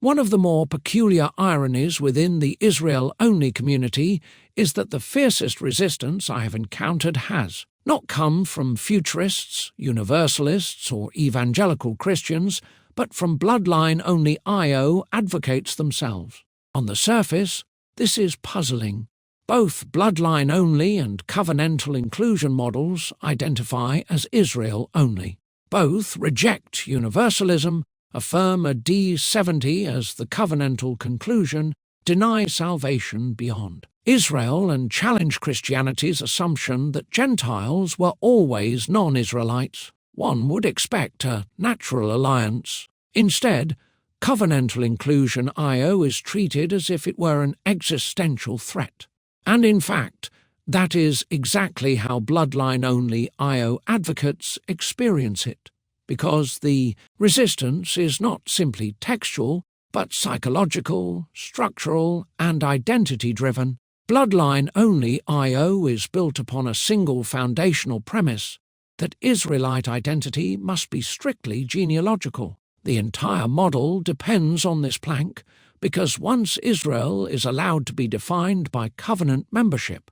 One of the more peculiar ironies within the Israel-only community is that the fiercest resistance I have encountered has not come from futurists, universalists, or evangelical Christians, but from Bloodline-Only IO advocates themselves. On the surface, this is puzzling. Both Bloodline-Only and Covenantal-Inclusion models identify as Israel-only. Both reject universalism, affirm a D70 as the covenantal conclusion, deny salvation beyond Israel, and challenge Christianity's assumption that Gentiles were always non-Israelites. One would expect a natural alliance. Instead, Covenantal-Inclusion IO is treated as if it were an existential threat. And in fact, that is exactly how Bloodline-Only IO advocates experience it, because the resistance is not simply textual, but psychological, structural, and identity-driven. Bloodline-Only IO is built upon a single foundational premise that Israelite identity must be strictly genealogical. The entire model depends on this plank, because once Israel is allowed to be defined by covenant membership,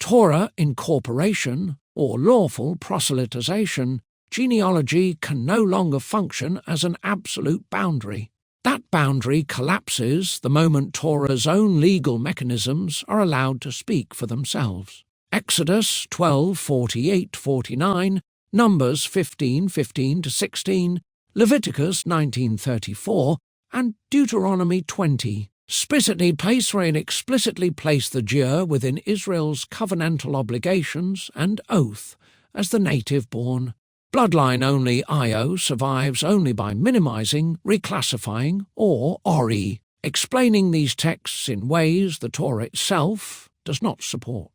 Torah incorporation, or lawful proselytization, genealogy can no longer function as an absolute boundary. That boundary collapses the moment Torah's own legal mechanisms are allowed to speak for themselves. Exodus 12:48-49, Numbers 15:15-16, Leviticus 19:34, and Deuteronomy 20 explicitly place the Jur within Israel's covenantal obligations and oath as the native-born. Bloodline-Only IO survives only by minimizing, reclassifying, or explaining these texts in ways the Torah itself does not support.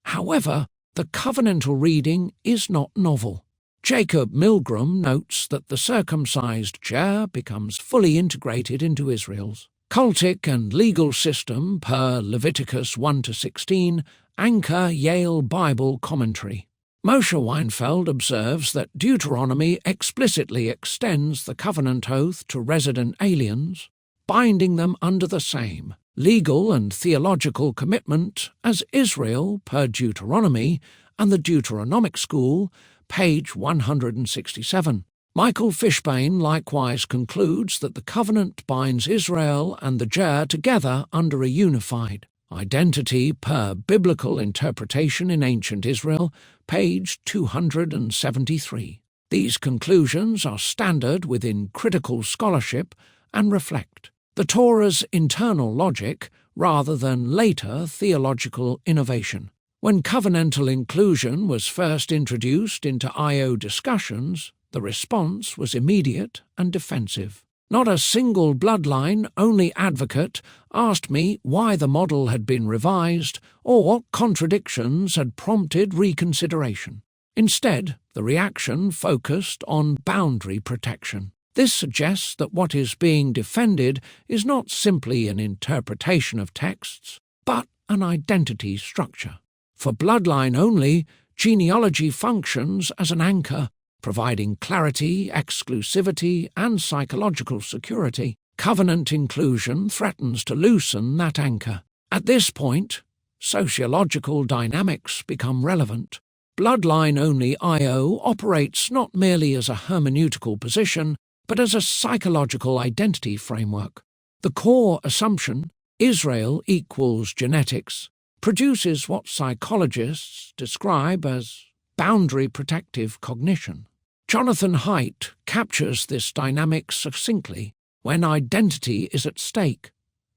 However, the covenantal reading is not novel. Jacob Milgram notes that the circumcised Jur becomes fully integrated into Israel's cultic and legal system per Leviticus 1-16, Anchor Yale Bible Commentary. Moshe Weinfeld observes that Deuteronomy explicitly extends the covenant oath to resident aliens, binding them under the same legal and theological commitment as Israel per Deuteronomy and the Deuteronomic School, page 167. Michael Fishbane likewise concludes that the covenant binds Israel and the Jur together under a unified identity per biblical interpretation in ancient Israel, page 273. These conclusions are standard within critical scholarship and reflect the Torah's internal logic rather than later theological innovation. When covenantal inclusion was first introduced into IO discussions, the response was immediate and defensive. Not a single Bloodline-Only advocate asked me why the model had been revised or what contradictions had prompted reconsideration. Instead, the reaction focused on boundary protection. This suggests that what is being defended is not simply an interpretation of texts, but an identity structure. For Bloodline-Only, genealogy functions as an anchor, providing clarity, exclusivity, and psychological security. Covenant inclusion threatens to loosen that anchor. At this point, sociological dynamics become relevant. Bloodline-Only IO operates not merely as a hermeneutical position, but as a psychological identity framework. The core assumption, Israel equals genetics, produces what psychologists describe as boundary protective cognition. Jonathan Haidt captures this dynamic succinctly. When identity is at stake,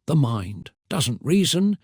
the mind doesn't reason,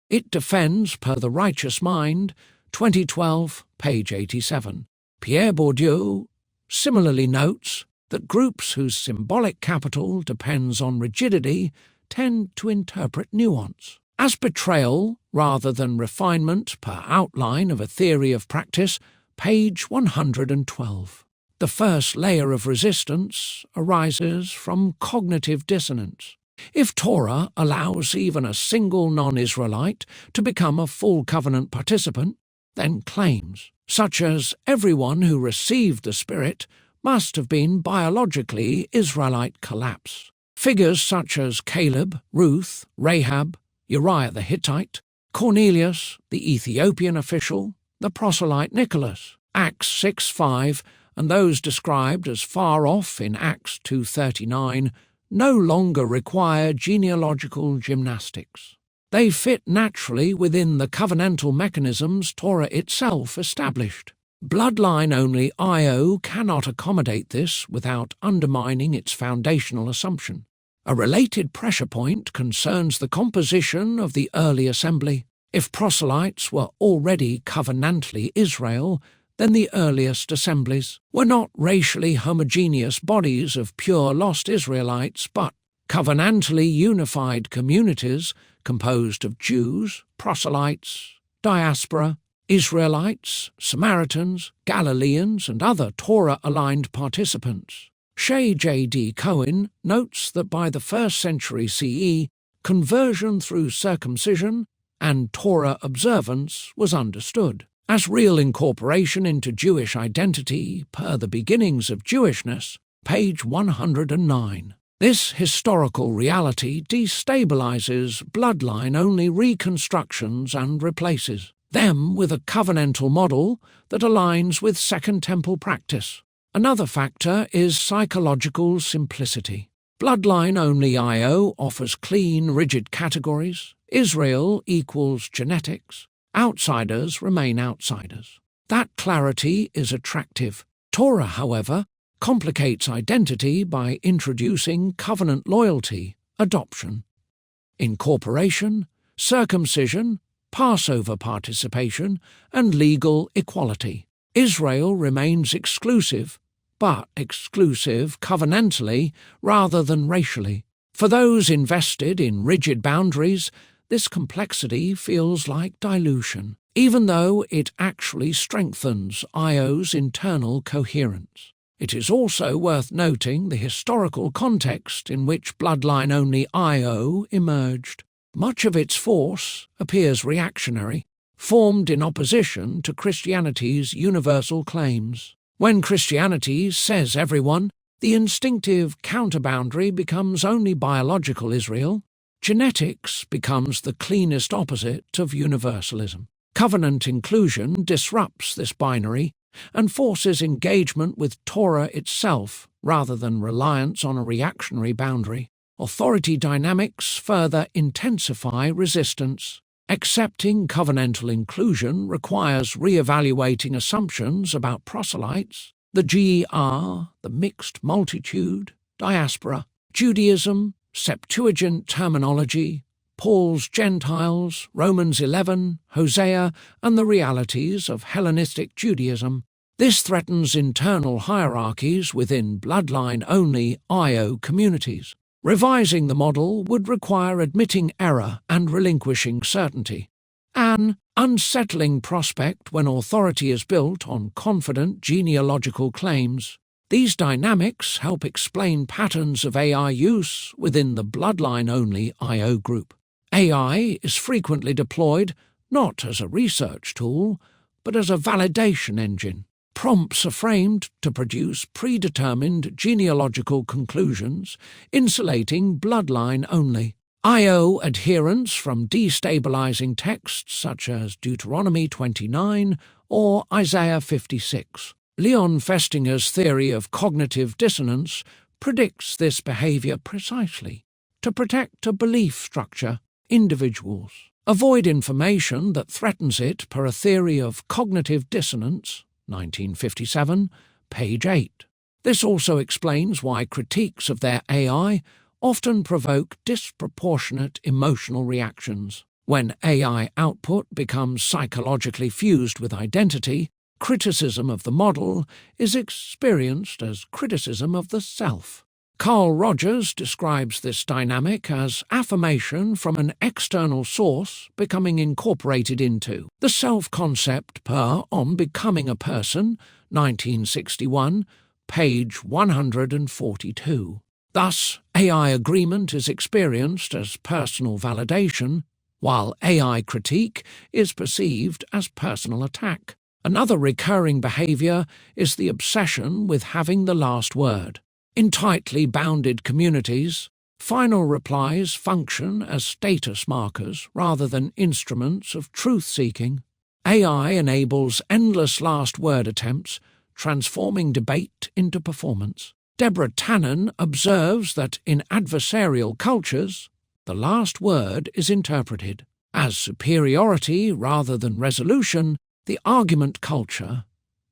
it defends per the righteous mind, 2012, page 87. Pierre Bourdieu similarly notes that groups whose symbolic capital depends on rigidity tend to interpret nuance as betrayal rather than refinement per outline of a theory of practice, page 112. The first layer of resistance arises from cognitive dissonance. If Torah allows even a single non-Israelite to become a full covenant participant, then claims, such as everyone who received the Spirit, must have been biologically Israelite collapse. Figures such as Caleb, Ruth, Rahab, Uriah the Hittite, Cornelius, the Ethiopian official, the proselyte Nicholas, Acts 6:5, and those described as far off in Acts 2:39, no longer require genealogical gymnastics. They fit naturally within the covenantal mechanisms Torah itself established. Bloodline-only I/O cannot accommodate this without undermining its foundational assumption. A related pressure point concerns the composition of the early assembly. If proselytes were already covenantally Israel, then the earliest assemblies were not racially homogeneous bodies of pure lost Israelites, but covenantally unified communities composed of Jews, proselytes, diaspora, Israelites, Samaritans, Galileans, and other Torah-aligned participants. Shea J.D. Cohen notes that by the 1st century CE, conversion through circumcision and Torah observance was understood as real incorporation into Jewish identity per the beginnings of Jewishness, page 109. This historical reality destabilizes bloodline-only reconstructions and replaces them with a covenantal model that aligns with Second Temple practice. Another factor is psychological simplicity. Bloodline-only I/O offers clean, rigid categories. Israel equals genetics. Outsiders remain outsiders. That clarity is attractive. Torah, however, complicates identity by introducing covenant loyalty, adoption, incorporation, circumcision, Passover participation, and legal equality. Israel remains exclusive, but exclusive covenantally rather than racially. For those invested in rigid boundaries, this complexity feels like dilution, even though it actually strengthens I/O's internal coherence. It is also worth noting the historical context in which bloodline-only I/O emerged. Much of its force appears reactionary, formed in opposition to Christianity's universal claims. When Christianity says everyone, the instinctive counterboundary becomes only biological Israel. Genetics becomes the cleanest opposite of universalism. Covenant-Inclusion disrupts this binary and forces engagement with Torah itself rather than reliance on a reactionary boundary. Authority dynamics further intensify resistance. Accepting covenantal inclusion requires re-evaluating assumptions about proselytes, the GER, the mixed multitude, diaspora, Judaism, Septuagint terminology, Paul's Gentiles, Romans 11, Hosea, and the realities of Hellenistic Judaism. This threatens internal hierarchies within bloodline-only I/O communities. Revising the model would require admitting error and relinquishing certainty. An unsettling prospect when authority is built on confident genealogical claims. These dynamics help explain patterns of AI use within the bloodline-only I/O group. AI is frequently deployed not as a research tool, but as a validation engine. Prompts are framed to produce predetermined genealogical conclusions, insulating bloodline only. I/O adherence from destabilizing texts such as Deuteronomy 29 or Isaiah 56. Leon Festinger's theory of cognitive dissonance predicts this behavior precisely. To protect a belief structure, individuals avoid information that threatens it per a theory of cognitive dissonance, 1957, page 8. This also explains why critiques of their AI often provoke disproportionate emotional reactions. When AI output becomes psychologically fused with identity, criticism of the model is experienced as criticism of the self. Carl Rogers describes this dynamic as affirmation from an external source becoming incorporated into the self-concept per On Becoming a Person, 1961, page 142. Thus, AI agreement is experienced as personal validation, while AI critique is perceived as personal attack. Another recurring behavior is the obsession with having the last word. In tightly bounded communities, Final replies function as status markers rather than instruments of truth-seeking. AI enables endless last-word attempts, transforming debate into performance. Deborah Tannen observes that in adversarial cultures, the last word is interpreted as superiority rather than resolution. The argument culture,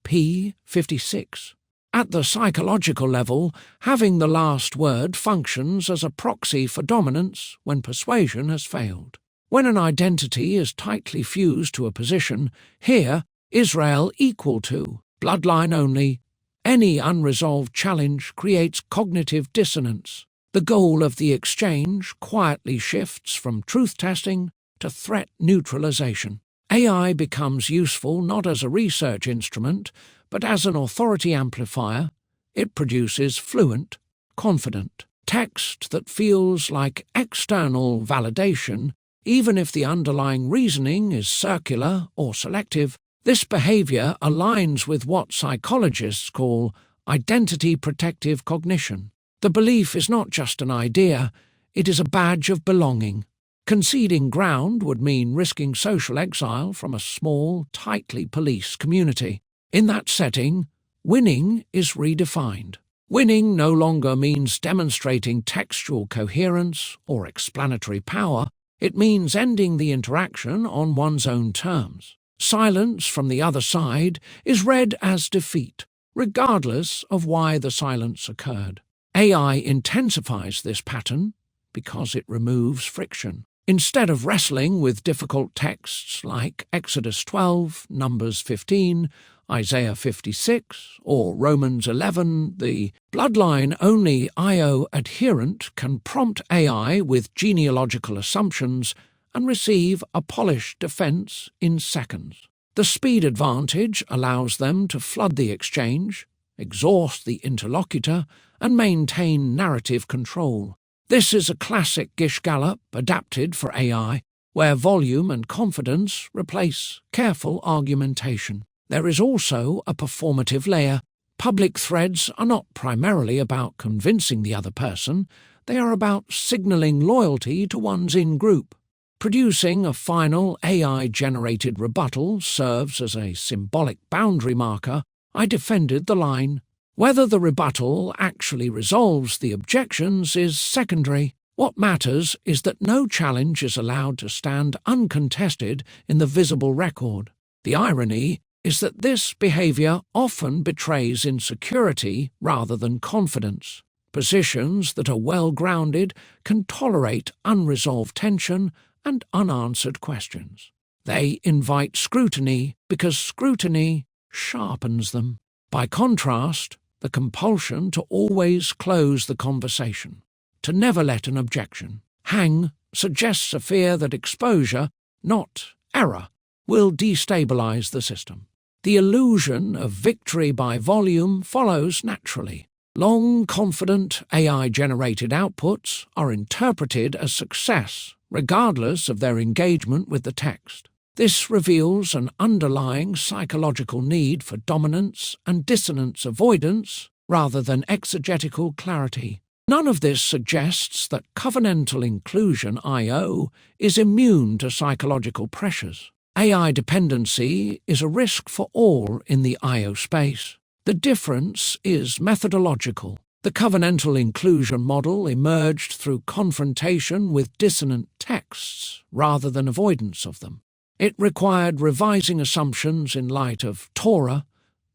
p. 56. At the psychological level, having the last word functions as a proxy for dominance when persuasion has failed. When an identity is tightly fused to a position, here, Israel equal to, Bloodline-Only, any unresolved challenge creates cognitive dissonance. The goal of the exchange quietly shifts from truth-testing to threat neutralization. AI becomes useful not as a research instrument, but as an authority amplifier. It produces fluent, confident text that feels like external validation, even if the underlying reasoning is circular or selective. This behavior aligns with what psychologists call identity-protective cognition. The belief is not just an idea, it is a badge of belonging. Conceding ground would mean risking social exile from a small, tightly policed community. In that setting, winning is redefined. Winning no longer means demonstrating textual coherence or explanatory power. It means ending the interaction on one's own terms. Silence from the other side is read as defeat, regardless of why the silence occurred. AI intensifies this pattern because it removes friction. Instead of wrestling with difficult texts like Exodus 12, Numbers 15, Isaiah 56, or Romans 11, the Bloodline-Only I/O adherent can prompt AI with genealogical assumptions and receive a polished defense in seconds. The speed advantage allows them to flood the exchange, exhaust the interlocutor, and maintain narrative control. This is a classic Gish Gallop adapted for AI, where volume and confidence replace careful argumentation. There is also a performative layer. Public threads are not primarily about convincing the other person, they are about signaling loyalty to one's in-group. Producing a final AI-generated rebuttal serves as a symbolic boundary marker. I defended the line. Whether the rebuttal actually resolves the objections is secondary. What matters is that no challenge is allowed to stand uncontested in the visible record. The irony is that this behavior often betrays insecurity rather than confidence. Positions that are well-grounded can tolerate unresolved tension and unanswered questions. They invite scrutiny because scrutiny sharpens them. By contrast, the compulsion to always close the conversation, to never let an objection hang, suggests a fear that exposure, not error, will destabilize the system. The illusion of victory by volume follows naturally. Long, confident, AI-generated outputs are interpreted as success, regardless of their engagement with the text. This reveals an underlying psychological need for dominance and dissonance avoidance rather than exegetical clarity. None of this suggests that Covenantal-Inclusion I/O is immune to psychological pressures. AI dependency is a risk for all in the I/O space. The difference is methodological. The Covenantal-Inclusion model emerged through confrontation with dissonant texts rather than avoidance of them. It required revising assumptions in light of Torah,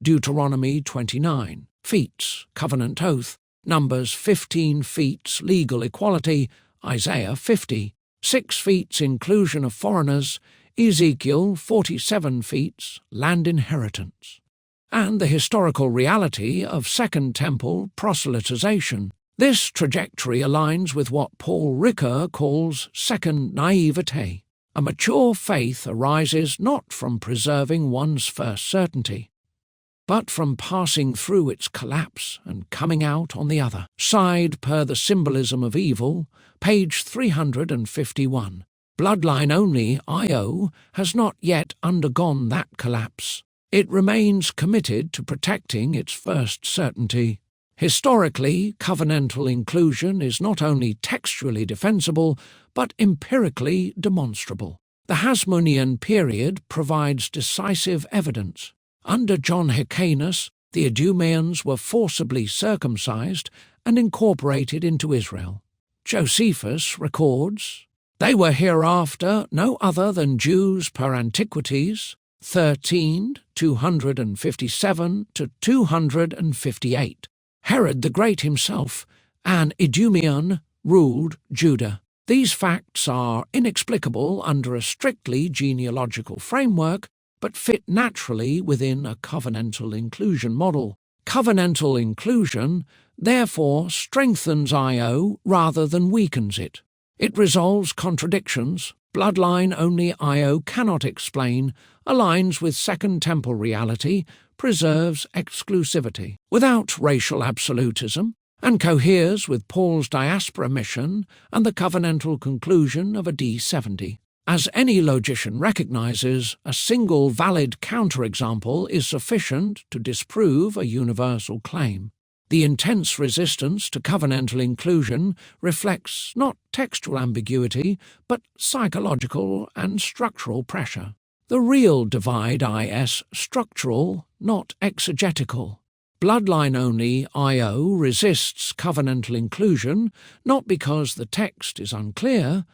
Deuteronomy 29, feats, covenant oath, Numbers 15 feats, legal equality, Isaiah 50, 6 feats, inclusion of foreigners, Ezekiel 47 feats, land inheritance, and the historical reality of Second Temple proselytization. This trajectory aligns with what Paul Ricoeur calls second naivete. A mature faith arises not from preserving one's first certainty, but from passing through its collapse and coming out on the other side per the symbolism of evil, page 351. Bloodline-Only I/O has not yet undergone that collapse. It remains committed to protecting its first certainty. Historically, covenantal inclusion is not only textually defensible, but empirically demonstrable. The Hasmonean period provides decisive evidence. Under John Hyrcanus, the Idumeans were forcibly circumcised and incorporated into Israel. Josephus records, "They were hereafter no other than Jews per Antiquities, 13, 257 to 258. Herod the Great himself, an Idumean, ruled Judah." These facts are inexplicable under a strictly genealogical framework, but fit naturally within a covenantal inclusion model. Covenantal inclusion, therefore, strengthens IO rather than weakens it. It resolves contradictions Bloodline-Only IO cannot explain, aligns with Second Temple reality, preserves exclusivity without racial absolutism, and coheres with Paul's diaspora mission and the covenantal conclusion of a D70. As any logician recognizes, a single valid counterexample is sufficient to disprove a universal claim. The intense resistance to covenantal inclusion reflects not textual ambiguity, but psychological and structural pressure. The real divide is structural, not exegetical. Bloodline-Only IO resists covenantal inclusion not because the text is unclear,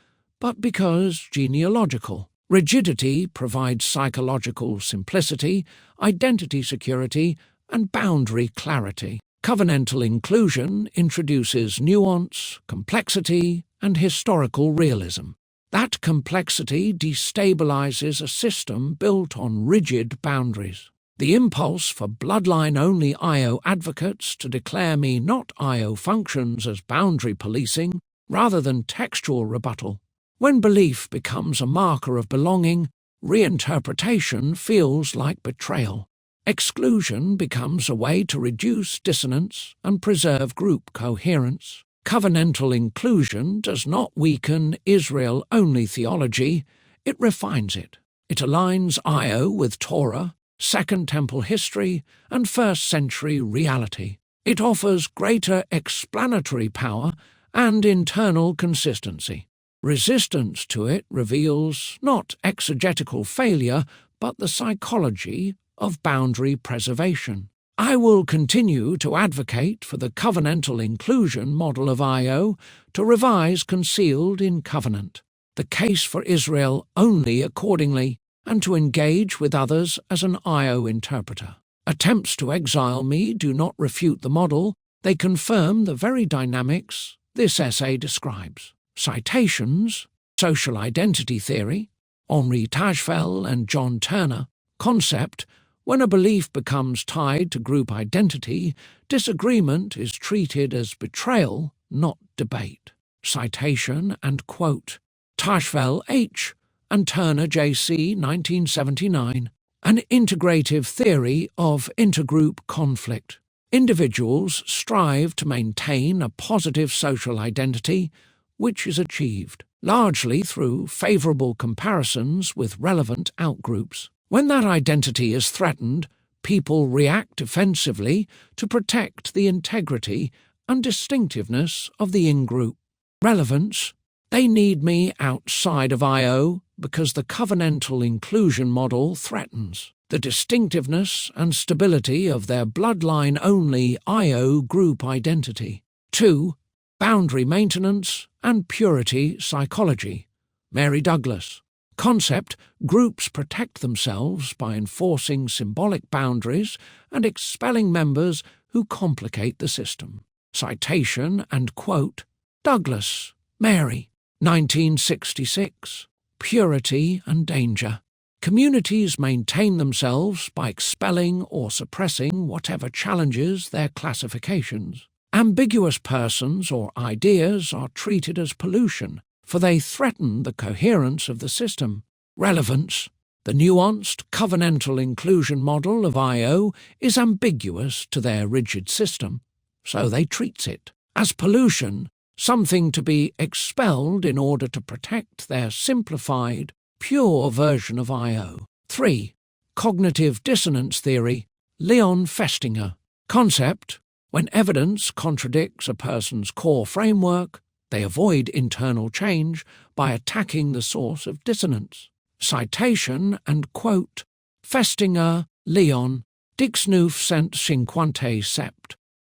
but because genealogical. Rigidity provides psychological simplicity, identity security, and boundary clarity. Covenantal inclusion introduces nuance, complexity, and historical realism. That complexity destabilizes a system built on rigid boundaries. The impulse for Bloodline-Only IO advocates to declare me not IO functions as boundary policing rather than textual rebuttal. When belief becomes a marker of belonging, reinterpretation feels like betrayal. Exclusion becomes a way to reduce dissonance and preserve group coherence. Covenantal inclusion does not weaken Israel-only theology, it refines it. It aligns IO with Torah, Second Temple history, and first-century reality. It offers greater explanatory power and internal consistency. Resistance to it reveals not exegetical failure, but the psychology of boundary preservation. I will continue to advocate for the covenantal inclusion model of IO to revise concealed in covenant, the case for Israel only accordingly, and to engage with others as an IO interpreter. Attempts to exile me do not refute the model, they confirm the very dynamics this essay describes. Citations: Social Identity Theory, Henri Tajfel and John Turner. Concept: when a belief becomes tied to group identity, disagreement is treated as betrayal, not debate. Citation and quote: Tajfel H. and Turner J.C. 1979. An integrative theory of intergroup conflict. Individuals strive to maintain a positive social identity, which is achieved largely through favorable comparisons with relevant outgroups. When that identity is threatened, people react defensively to protect the integrity and distinctiveness of the in-group. Relevance: they need me outside of IO because the covenantal inclusion model threatens the distinctiveness and stability of their bloodline-only IO group identity. 2. Boundary maintenance and purity psychology. Mary Douglas. Concept: groups protect themselves by enforcing symbolic boundaries and expelling members who complicate the system. Citation and quote: Douglas, Mary, 1966. Purity and danger. Communities maintain themselves by expelling or suppressing whatever challenges their classifications. Ambiguous persons or ideas are treated as pollution, for they threaten the coherence of the system. Relevance: the nuanced covenantal inclusion model of IO is ambiguous to their rigid system, so they treat it as pollution, something to be expelled in order to protect their simplified, pure version of IO. 3. Cognitive dissonance theory. Leon Festinger. Concept: When evidence contradicts a person's core framework, they avoid internal change by attacking the source of dissonance. Citation and quote: Festinger, Leon, Dix-957,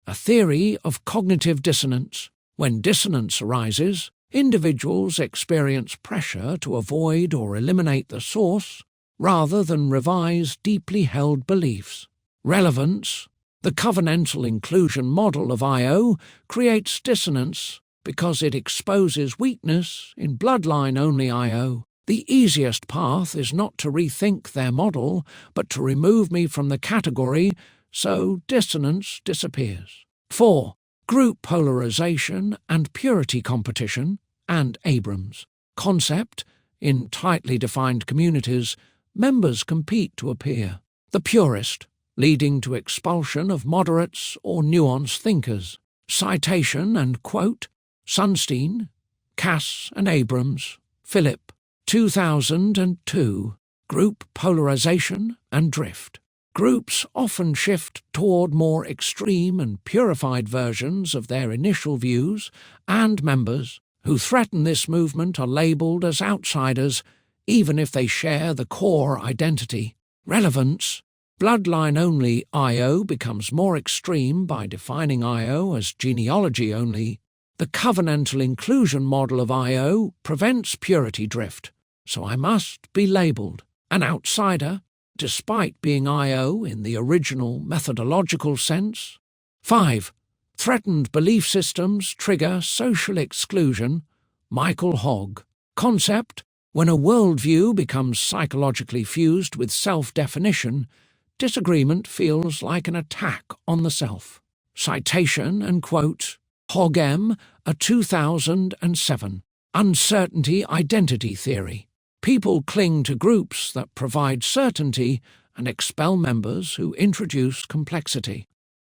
A Theory of Cognitive Dissonance. When dissonance arises, individuals experience pressure to avoid or eliminate the source rather than revise deeply held beliefs. Relevance: The Covenantal-Inclusion model of I/O creates dissonance because it exposes weakness in bloodline-only I/O. The easiest path is not to rethink their model, but to remove me from the category so dissonance disappears. 4. Group polarization and purity competition, and Abrams. Concept: In tightly defined communities, members compete to appear the purest, leading to expulsion of moderates or nuanced thinkers. Citation and quote: Sunstein, Cass and Abrams, Philip, 2002. Group polarization and drift. Groups often shift toward more extreme and purified versions of their initial views, and members who threaten this movement are labeled as outsiders, even if they share the core identity. Relevance: Bloodline-only I/O becomes more extreme by defining I/O as genealogy only. The Covenantal-Inclusion model of I/O prevents purity drift, so I must be labeled an outsider, despite being I/O in the original methodological sense. 5. Threatened belief systems trigger social exclusion. Michael Hogg. Concept: When a worldview becomes psychologically fused with self-definition, disagreement feels like an attack on the self. Citation and quote: Hogg M., a 2007. Uncertainty identity theory. People cling to groups that provide certainty and expel members who introduce complexity.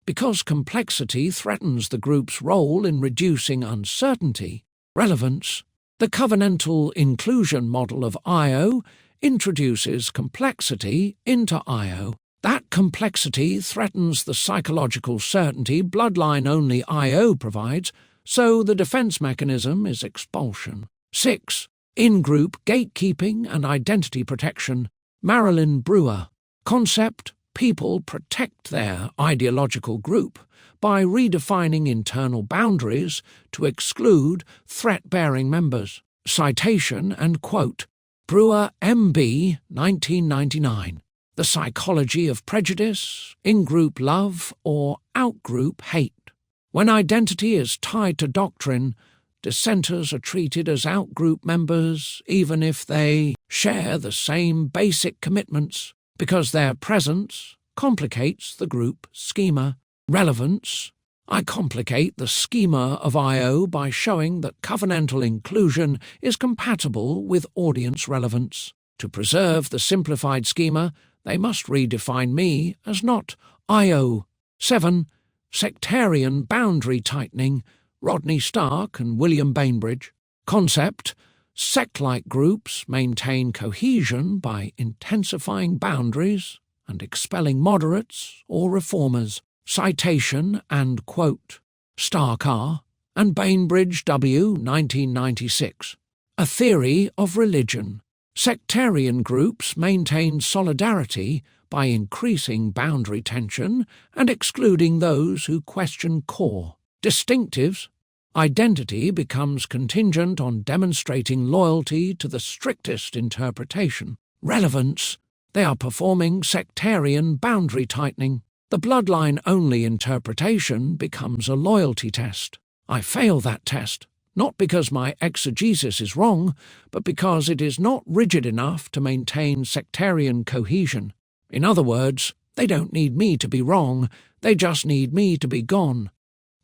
Because complexity threatens the group's role in reducing uncertainty. Relevance: The Covenantal-Inclusion model of I/O introduces complexity into I/O. That complexity threatens the psychological certainty bloodline-only I/O provides, so the defense mechanism is expulsion. 6. In-group gatekeeping and identity protection. Marilyn Brewer. Concept: People protect their ideological group by redefining internal boundaries to exclude threat-bearing members. Citation and quote: Brewer M.B., 1999. The Psychology of Prejudice, In-Group Love, or Out-Group Hate. When identity is tied to doctrine, dissenters are treated as out-group members even if they share the same basic commitments, because their presence complicates the group schema. Relevance: I complicate the schema of I/O by showing that covenantal inclusion is compatible with audience relevance. To preserve the simplified schema, they must redefine me as not I/O. 7. Sectarian boundary tightening. Rodney Stark and William Bainbridge. Concept: Sect-like groups maintain cohesion by intensifying boundaries and expelling moderates or reformers. Citation and quote: Stark R. and Bainbridge W. 1996. A Theory of Religion. Sectarian groups maintain solidarity by increasing boundary tension and excluding those who question core. Distinctives: Identity becomes contingent on demonstrating loyalty to the strictest interpretation. Relevance: They are performing sectarian boundary tightening. The bloodline-only interpretation becomes a loyalty test. I fail that test, not because my exegesis is wrong, but because it is not rigid enough to maintain sectarian cohesion. In other words, they don't need me to be wrong, they just need me to be gone.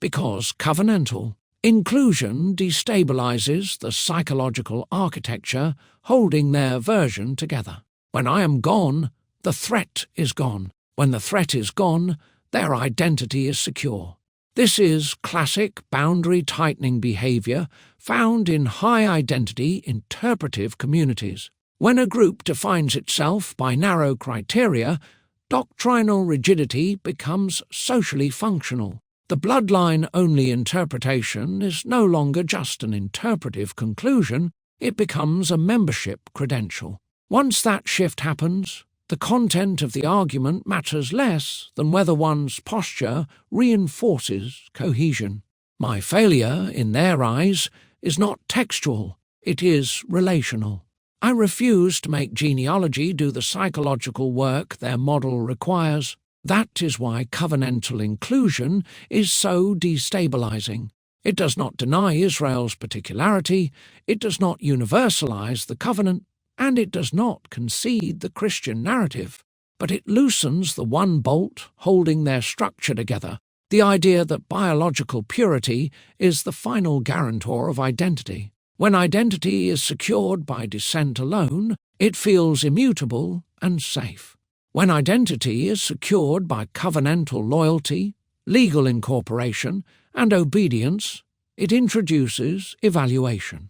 Because covenantal inclusion destabilizes the psychological architecture holding their version together. When I am gone, the threat is gone. When the threat is gone, their identity is secure. This is classic boundary-tightening behavior found in high-identity interpretive communities. When a group defines itself by narrow criteria, doctrinal rigidity becomes socially functional. The bloodline-only interpretation is no longer just an interpretive conclusion, it becomes a membership credential. Once that shift happens, the content of the argument matters less than whether one's posture reinforces cohesion. My failure, in their eyes, is not textual, it is relational. I refuse to make genealogy do the psychological work their model requires. That is why covenantal-inclusion is so destabilizing. It does not deny Israel's particularity, it does not universalize the covenant, and it does not concede the Christian narrative, but it loosens the one bolt holding their structure together, the idea that biological purity is the final guarantor of identity. When identity is secured by descent alone, it feels immutable and safe. When identity is secured by covenantal loyalty, legal incorporation, and obedience, it introduces evaluation,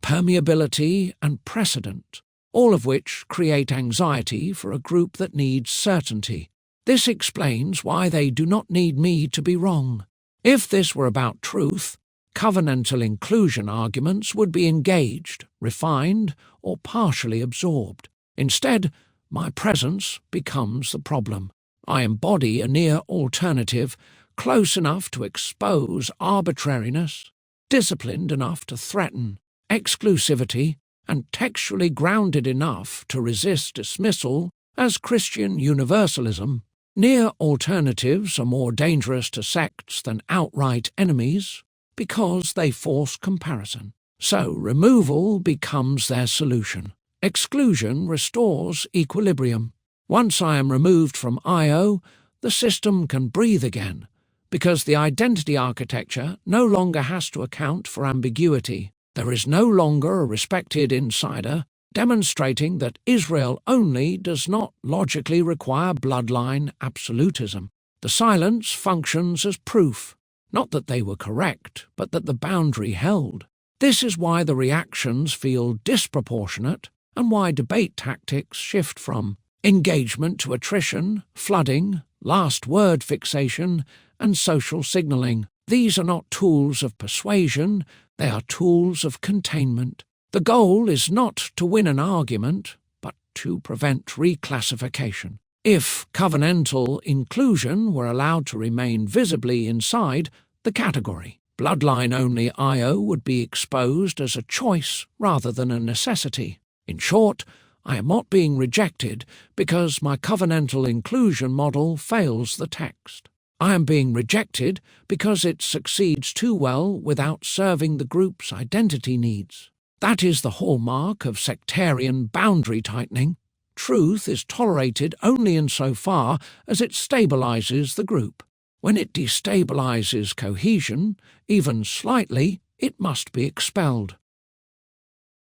permeability, and precedent, all of which create anxiety for a group that needs certainty. This explains why they do not need me to be wrong. If this were about truth, covenantal inclusion arguments would be engaged, refined, or partially absorbed. Instead, my presence becomes the problem. I embody a near alternative, close enough to expose arbitrariness, disciplined enough to threaten exclusivity, and textually grounded enough to resist dismissal as Christian universalism. Near alternatives are more dangerous to sects than outright enemies because they force comparison. So removal becomes their solution. Exclusion restores equilibrium. Once I am removed from I/O, the system can breathe again, because the identity architecture no longer has to account for ambiguity. There is no longer a respected insider demonstrating that Israel only does not logically require bloodline absolutism. The silence functions as proof, not that they were correct, but that the boundary held. This is why the reactions feel disproportionate and why debate tactics shift from engagement to attrition, flooding, last word fixation, and social signaling. These are not tools of persuasion, they are tools of containment. The goal is not to win an argument, but to prevent reclassification. If covenantal inclusion were allowed to remain visibly inside the category, bloodline-only I/O would be exposed as a choice rather than a necessity. In short, I am not being rejected because my covenantal inclusion model fails the text. I am being rejected because it succeeds too well without serving the group's identity needs. That is the hallmark of sectarian boundary tightening. Truth is tolerated only insofar as it stabilizes the group. When it destabilizes cohesion, even slightly, it must be expelled.